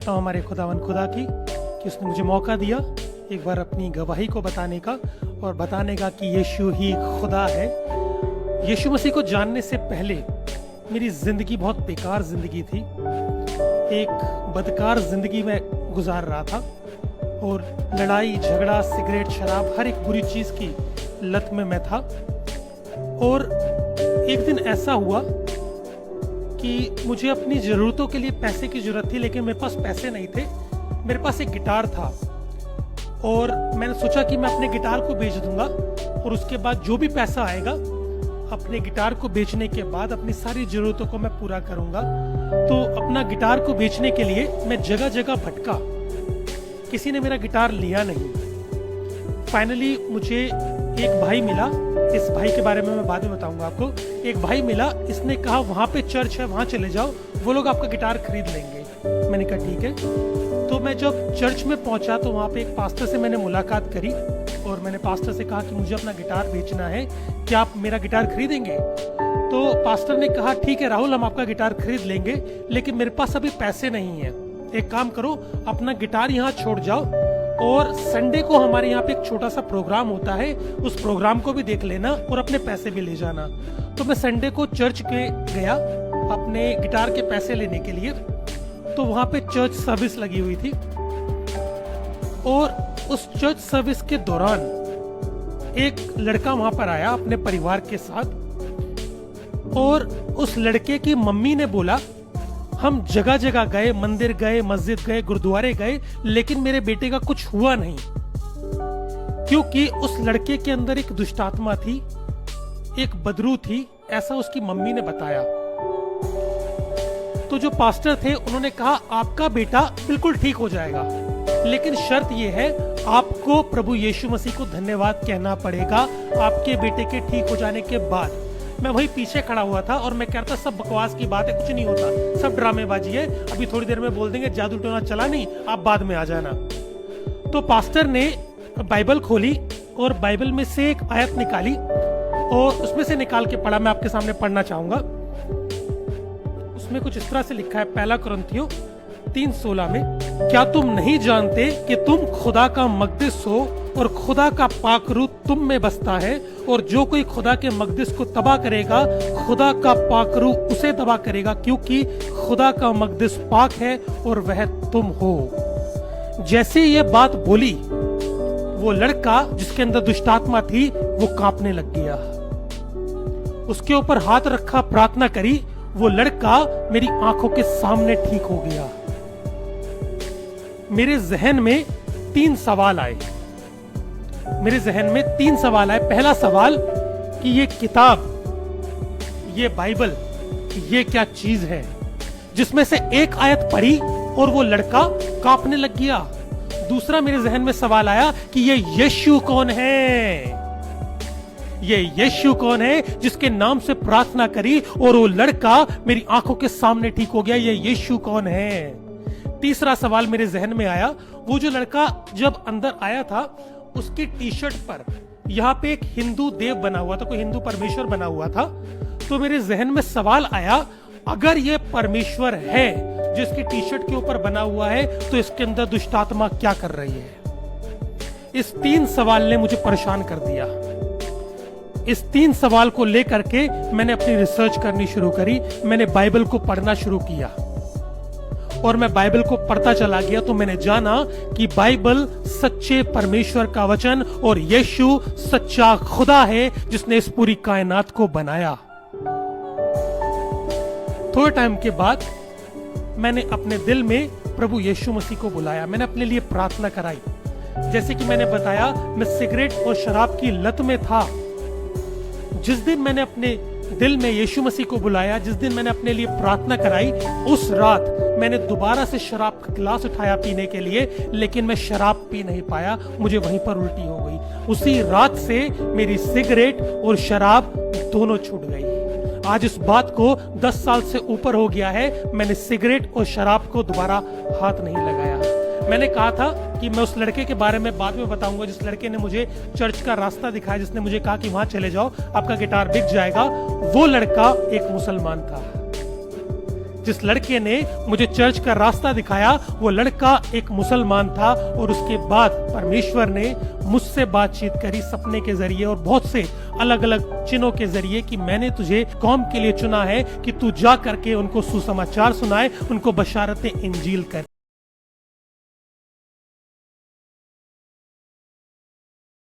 हमारे खुदावंद खुदा की कि उसने मुझे मौका दिया एक बार अपनी गवाही को बताने का और बताने का कि यीशु ही खुदा है। यीशु मसीह को जानने से पहले मेरी ज़िंदगी बहुत बेकार ज़िंदगी थी। एक बदकार ज़िंदगी में गुजार रहा था और लड़ाई झगड़ा सिगरेट शराब हर एक बुरी चीज़ की लत में मैं था। और एक दिन ऐसा हुआ कि मुझे अपनी ज़रूरतों के लिए पैसे की ज़रूरत थी, लेकिन मेरे पास पैसे नहीं थे। मेरे पास एक गिटार था और मैंने सोचा कि मैं अपने गिटार को बेच दूंगा और उसके बाद जो भी पैसा आएगा अपने गिटार को बेचने के बाद अपनी सारी ज़रूरतों को मैं पूरा करूंगा। तो अपना गिटार को बेचने के लिए मैं जगह जगह भटका, किसी ने मेरा गिटार लिया नहीं। फाइनली मुझे एक भाई मिला, इस भाई के बारे में मैं बाद में बताऊंगा आपको। एक भाई मिला, इसने कहा वहाँ पे चर्च है, वहाँ चले जाओ, वो लोग आपका गिटार खरीद लेंगे। मैंने कहा ठीक है। तो मैं जब चर्च में पहुंचा तो वहाँ पे एक पास्टर से मैंने मुलाकात करी और मैंने पास्टर से कहा कि मुझे अपना गिटार बेचना है, क्या आप मेरा गिटार खरीदेंगे? तो पास्टर ने कहा ठीक है राहुल, हम आपका गिटार खरीद लेंगे, लेकिन मेरे पास अभी पैसे नहीं है। एक काम करो, अपना गिटार यहाँ छोड़ जाओ और संडे को हमारे यहाँ पे एक छोटा सा प्रोग्राम होता है, उस प्रोग्राम को भी देख लेना और अपने पैसे भी ले जाना। तो मैं संडे को चर्च के गया अपने गिटार के पैसे लेने के लिए। तो वहाँ पे चर्च सर्विस लगी हुई थी और उस चर्च सर्विस के दौरान एक लड़का वहाँ पर आया अपने परिवार के साथ और उस लड़के की मम्मी ने बोला हम जगह जगह गए, मंदिर गए, मस्जिद गए, गुरुद्वारे गए, लेकिन मेरे बेटे का कुछ हुआ नहीं, क्योंकि उस लड़के के अंदर एक दुष्टात्मा थी, एक बदरू थी, ऐसा उसकी मम्मी ने बताया। तो जो पास्टर थे उन्होंने कहा आपका बेटा बिल्कुल ठीक हो जाएगा, लेकिन शर्त यह है आपको प्रभु यीशु मसीह को धन्यवाद कहना पड़ेगा आपके बेटे के ठीक हो जाने के बाद। मैं वही पीछे खड़ा हुआ था और मैं कहता सब बकवास की बात है, कुछ नहीं होता, सब ड्रामेबाजी है, अभी थोड़ी देर में बोल देंगे जादू टोना चला नहीं, आप बाद में आ जाना। तो पास्टर ने बाइबल खोली और बाइबल में से एक आयत निकाली और उसमें से निकाल के पढ़ा। मैं आपके सामने पढ़ना चाहूंगा। उसमें कुछ इस तरह से लिखा है, पहला कुरिन्थियों 3:16 में, क्या तुम नहीं जानते कि तुम खुदा का मकदस हो और खुदा का पाक रूह तुम में बसता है, और जो कोई खुदा के मकदस को तबाह करेगा खुदा का पाक रूह उसे तबाह करेगा, क्योंकि खुदा का मकदस पाक है और वह तुम हो। जैसे ये बात बोली वो लड़का जिसके अंदर दुष्टात्मा थी वो कांपने लग गया। उसके ऊपर हाथ रखा, प्रार्थना करी, वो लड़का मेरी आंखों के सामने ठीक हो गया। मेरे जहन में 3 सवाल आए। पहला सवाल कि ये किताब, ये बाइबल, ये क्या चीज है? जिसमें से एक आयत पढ़ी और वो लड़का कांपने लग गया। दूसरा मेरे जहन में सवाल आया कि ये यीशु कौन है? ये यीशु कौन है जिसके नाम से प्रार्थना करी और वो लड़का मेरी आंखों के सामने ठीक हो गया? ये यीशु कौन है? तीसरा सवाल मेरे जहन में आया, वो जो लड़का जब अंदर आया था उसकी टी शर्ट पर यहाँ पे एक हिंदू देव बना हुआ था, कोई हिंदू परमेश्वर बना हुआ था। तो मेरे जहन में सवाल आया, अगर ये परमेश्वर है जो इसकी टी शर्ट के ऊपर बना हुआ है, तो इसके अंदर दुष्टात्मा क्या कर रही है? इस 3 सवाल ने मुझे परेशान कर दिया। इस 3 सवाल को लेकर के मैंने अपनी रिसर्च करनी शुरू करी। मैंने बाइबल को पढ़ना शुरू किया और मैं बाइबल को पढ़ता चला गया तो मैंने जाना कि बाइबल सच्चे परमेश्वर का वचन और यीशु सच्चा खुदा है जिसने इस पूरी कायनात को बनाया। थोड़े टाइम के बाद मैंने अपने दिल में प्रभु यीशु मसीह को बुलाया। मैंने अपने लिए प्रार्थना कराई। जैसे कि मैंने बताया, मैं सिगरेट और शराब की लत में था। जिस दिन मैंने अपने दिल में यीशु मसीह को बुलाया, जिस दिन मैंने अपने लिए प्रार्थना कराई, उस रात मैंने दोबारा से शराब का गिलास उठाया पीने के लिए, लेकिन मैं शराब पी नहीं पाया, मुझे वहीं पर उल्टी हो गई। उसी रात से मेरी सिगरेट और शराब दोनों छूट गई। आज इस बात को 10 साल से ऊपर हो गया है, मैंने सिगरेट और शराब को दोबारा हाथ नहीं लगाया। मैंने कहा था कि मैं उस लड़के के बारे में बाद में बताऊंगा, जिस लड़के ने मुझे चर्च का रास्ता दिखाया, जिसने मुझे कहा कि वहां चले जाओ, आपका गिटार बिक जाएगा। वो लड़का एक मुसलमान था जिस लड़के ने मुझे चर्च का रास्ता दिखाया वो लड़का एक मुसलमान था, और उसके बाद परमेश्वर ने मुझसे बातचीत करी सपने के जरिए और बहुत से अलग अलग चिन्हों के जरिए कि मैंने तुझे कौम के लिए चुना है कि तू जा करके उनको सुसमाचार सुनाए, उनको बशारत इंजील कर।